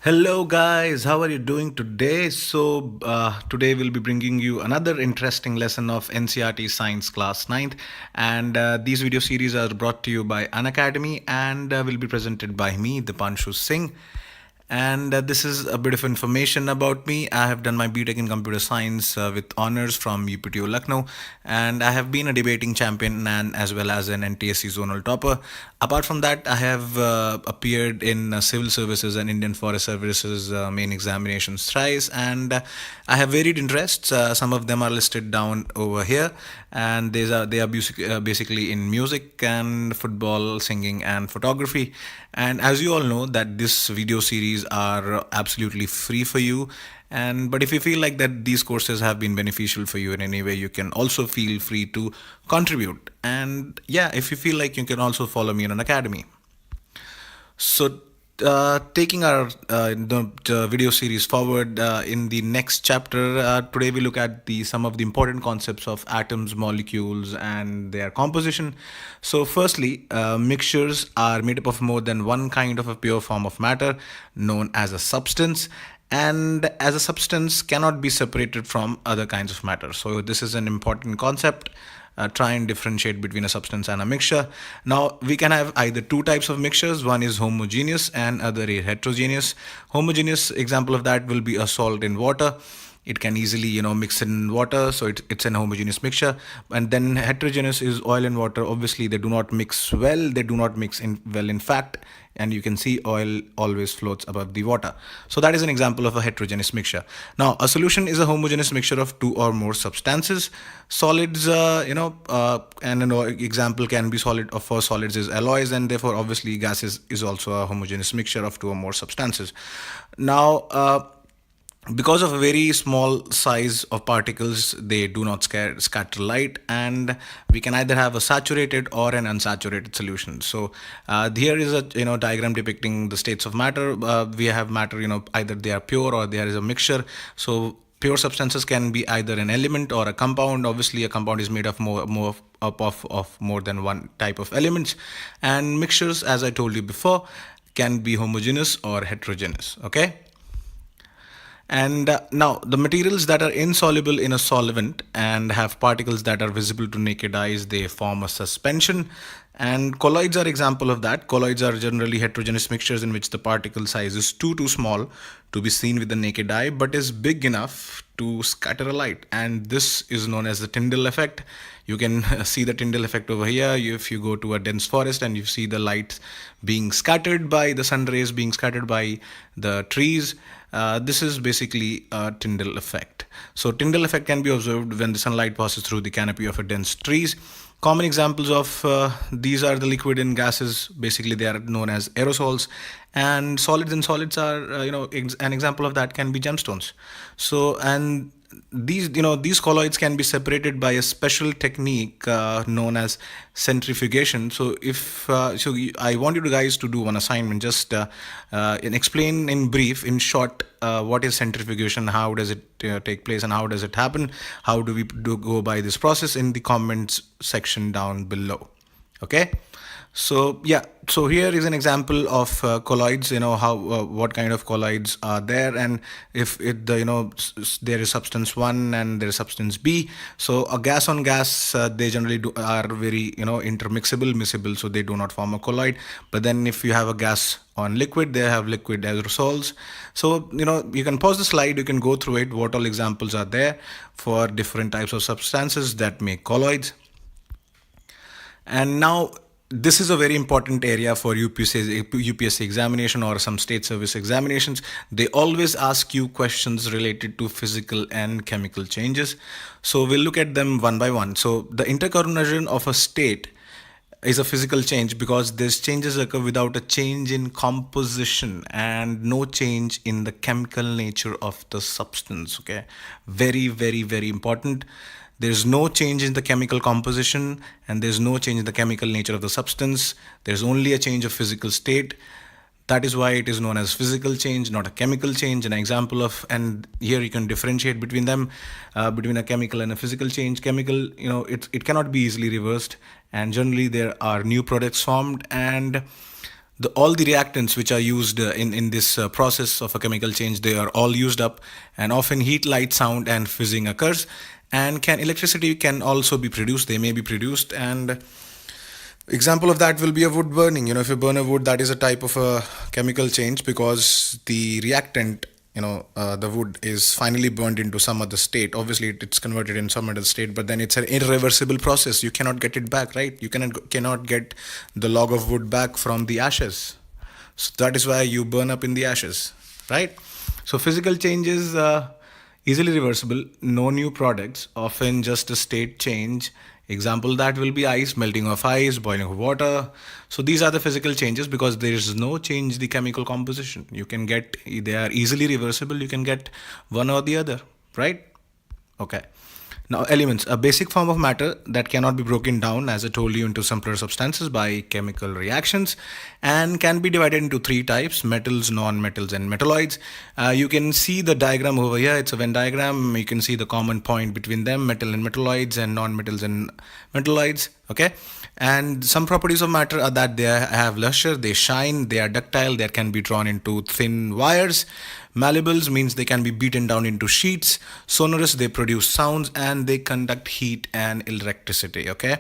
Hello, guys. How are you doing today? Today we'll be bringing you another interesting lesson of NCRT Science Class Ninth, and these video series are brought to you by Unacademy and will be presented by me, Dipanshu Singh. And this is a bit of information about me. I have done my BTech in computer science with honors from UPTO Lucknow, and I have been a debating champion and as well as an NTSC zonal topper. Apart from that, I have appeared in civil services and Indian Forest Services main examinations thrice, and I have varied interests. Some of them are listed down over here, and basically in music and football, singing, and photography. And as you all know, that this video series are absolutely free for you. And but if you feel like that these courses have been beneficial for you in any way, you can also feel free to contribute. And yeah, if you feel like you can also follow me in an academy. So, taking our the video series forward in the next chapter, today we look at the some of the important concepts of atoms, molecules, and their composition. So, firstly, mixtures are made up of more than one kind of a pure form of matter, known as a substance. And as a substance cannot be separated from other kinds of matter. So this is an important concept. Try and differentiate between a substance and a mixture. Now we can have either two types of mixtures. One is homogeneous and other is heterogeneous. Homogeneous example of that will be a salt in water. It can easily mix in water, so it's an homogeneous mixture. And then heterogeneous is oil and water. Obviously they do not mix well, they do not mix in well, in fact, and you can see oil always floats above the water. So that is an example of a heterogeneous mixture. Now a solution is a homogeneous mixture of two or more substances. Solids, and an example can be solid of for solids is alloys, and therefore obviously gases is also a homogeneous mixture of two or more substances. Now because of a very small size of particles, they do not scatter light, and we can either have a saturated or an unsaturated solution. So here is a diagram depicting the states of matter. We have matter, either they are pure or there is a mixture. So pure substances can be either an element or a compound. Obviously a compound is made of of more than one type of elements, and mixtures, as I told you before, can be homogeneous or heterogeneous. Okay. And now the materials that are insoluble in a solvent and have particles that are visible to naked eyes, they form a suspension. And colloids are example of that. Colloids are generally heterogeneous mixtures in which the particle size is too small to be seen with the naked eye, but is big enough to scatter a light. And this is known as the Tyndall effect. You can see the Tyndall effect over here. If you go to a dense forest and you see the light being scattered by the sun rays, being scattered by the trees, this is basically a Tyndall effect. So Tyndall effect can be observed when the sunlight passes through the canopy of a dense trees. Common examples of these are the liquid and gases. Basically, they are known as aerosols, and solids and solids are an example of that can be gemstones. So and these colloids can be separated by a special technique known as centrifugation. So if I want you guys to do one assignment, just and explain in brief, in short, what is centrifugation, how does it take place, and how does it happen, how do we go by this process, in the comments section down below. Okay. So yeah, so here is an example of colloids. How what kind of colloids are there, and if there is substance 1 and there is substance B. So a gas on gas, they generally are very intermixable, miscible, so they do not form a colloid. But then if you have a gas on liquid, they have liquid aerosols. So you can pause the slide, you can go through it, what all examples are there for different types of substances that make colloids. And now this is a very important area for UPSC examination or some state service examinations. They always ask you questions related to physical and chemical changes. So we'll look at them one by one. So the interconversion of a state is a physical change because these changes occur without a change in composition and no change in the chemical nature of the substance. Okay, very, very, very important. There's no change in the chemical composition and there's no change in the chemical nature of the substance. There's only a change of physical state. That is why it is known as physical change, not a chemical change. An example of, and here you can differentiate between them, between a chemical and a physical change. Chemical, it cannot be easily reversed, and generally there are new products formed, and all the reactants which are used in this process of a chemical change, they are all used up, and often heat, light, sound, and fizzing occurs. And can electricity can also be produced. They may be produced, and example of that will be a wood burning. If you burn a wood, that is a type of a chemical change, because the reactant, the wood is finally burned into some other state. Obviously it's converted in some other state, but then it's an irreversible process. You cannot get it back, right? You cannot get the log of wood back from the ashes. So that is why you burn up in the ashes, right? So physical changes, easily reversible, no new products, often just a state change. Example that will be ice, melting of ice, boiling of water. So these are the physical changes, because there is no change in the chemical composition. They are easily reversible. You can get one or the other, right? Okay. Now, elements, a basic form of matter that cannot be broken down, as I told you, into simpler substances by chemical reactions, and can be divided into three types: metals, non-metals, and metalloids. You can see the diagram over here. It's a Venn diagram. You can see the common point between them: metal and metalloids, and non-metals and metalloids. Okay. And some properties of matter are that they have luster, they shine, they are ductile, they can be drawn into thin wires. Malleables means they can be beaten down into sheets. Sonorous, they produce sounds, and they conduct heat and electricity. Okay.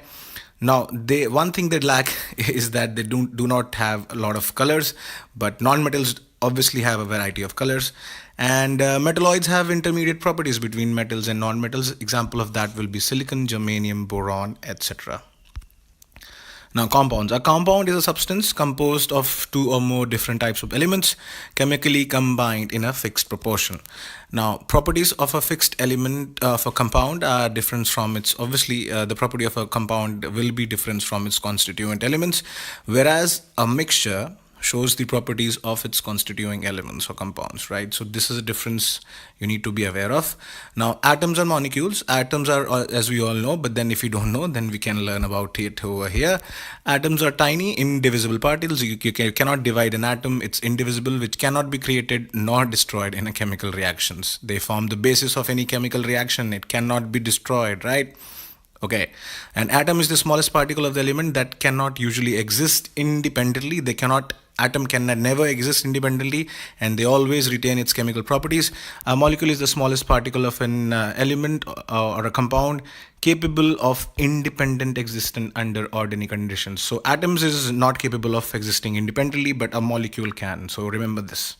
Now, one thing they lack is that they do not have a lot of colors, but non-metals obviously have a variety of colors. And metalloids have intermediate properties between metals and non-metals. Example of that will be silicon, germanium, boron, etc. Now, compounds. A compound is a substance composed of two or more different types of elements chemically combined in a fixed proportion. Now, properties of a fixed element of a compound are different from its, obviously, the property of a compound will be different from its constituent elements, whereas a mixture shows the properties of its constituting elements or compounds, right? So this is a difference you need to be aware of. Now, atoms and molecules. Atoms are, as we all know, but then if you don't know, then we can learn about it over here. Atoms are tiny, indivisible particles. You cannot divide an atom. It's indivisible, which cannot be created nor destroyed in a chemical reactions. They form the basis of any chemical reaction. It cannot be destroyed, right? Okay, an atom is the smallest particle of the element that cannot usually exist independently. Atom can never exist independently, and they always retain its chemical properties. A molecule is the smallest particle of an element or a compound capable of independent existence under ordinary conditions. So atoms is not capable of existing independently, but a molecule can. So remember this.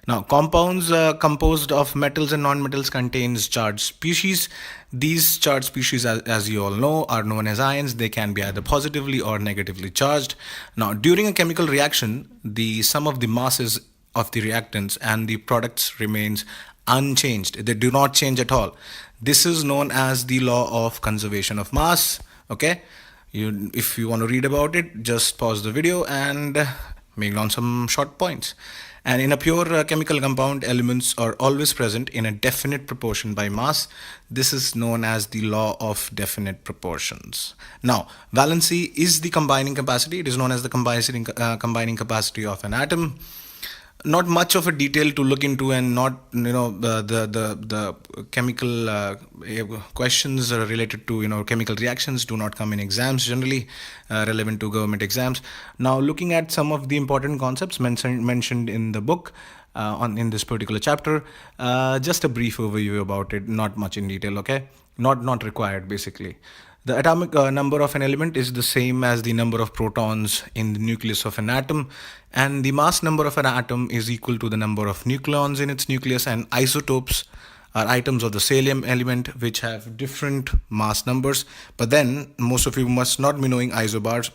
Now, compounds composed of metals and non-metals contains charged species. These charged species, as you all know, are known as ions. They can be either positively or negatively charged. Now, during a chemical reaction, the sum of the masses of the reactants and the products remains unchanged. They do not change at all. This is known as the law of conservation of mass. Okay, if you want to read about it, just pause the video and make down some short points. And in a pure chemical compound, elements are always present in a definite proportion by mass. This is known as the law of definite proportions. Now, valency is the combining capacity. It is known as the combining capacity of an atom. Not much of a detail to look into, and not the chemical questions related to chemical reactions do not come in exams generally, relevant to government exams. Now, looking at some of the important concepts mentioned in the book in this particular chapter, just a brief overview about it, not much in detail. Okay, not required basically. The atomic number of an element is the same as the number of protons in the nucleus of an atom, and the mass number of an atom is equal to the number of nucleons in its nucleus. And isotopes are items of the same element which have different mass numbers. But then most of you must not be knowing isobars.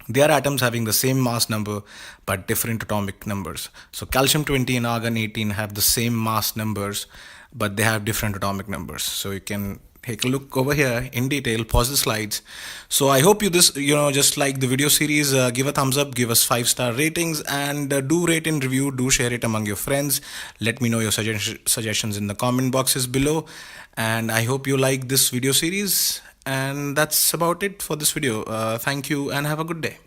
They are atoms having the same mass number but different atomic numbers. So calcium 20 and argon 18 have the same mass numbers, but they have different atomic numbers. So you can take a look over here in detail, pause the slides. So I hope you just like the video series. Give a thumbs up, give us 5-star ratings, and do rate and review, do share it among your friends. Let me know your suggestions in the comment boxes below, and I hope you like this video series. And that's about it for this video. Thank you and have a good day.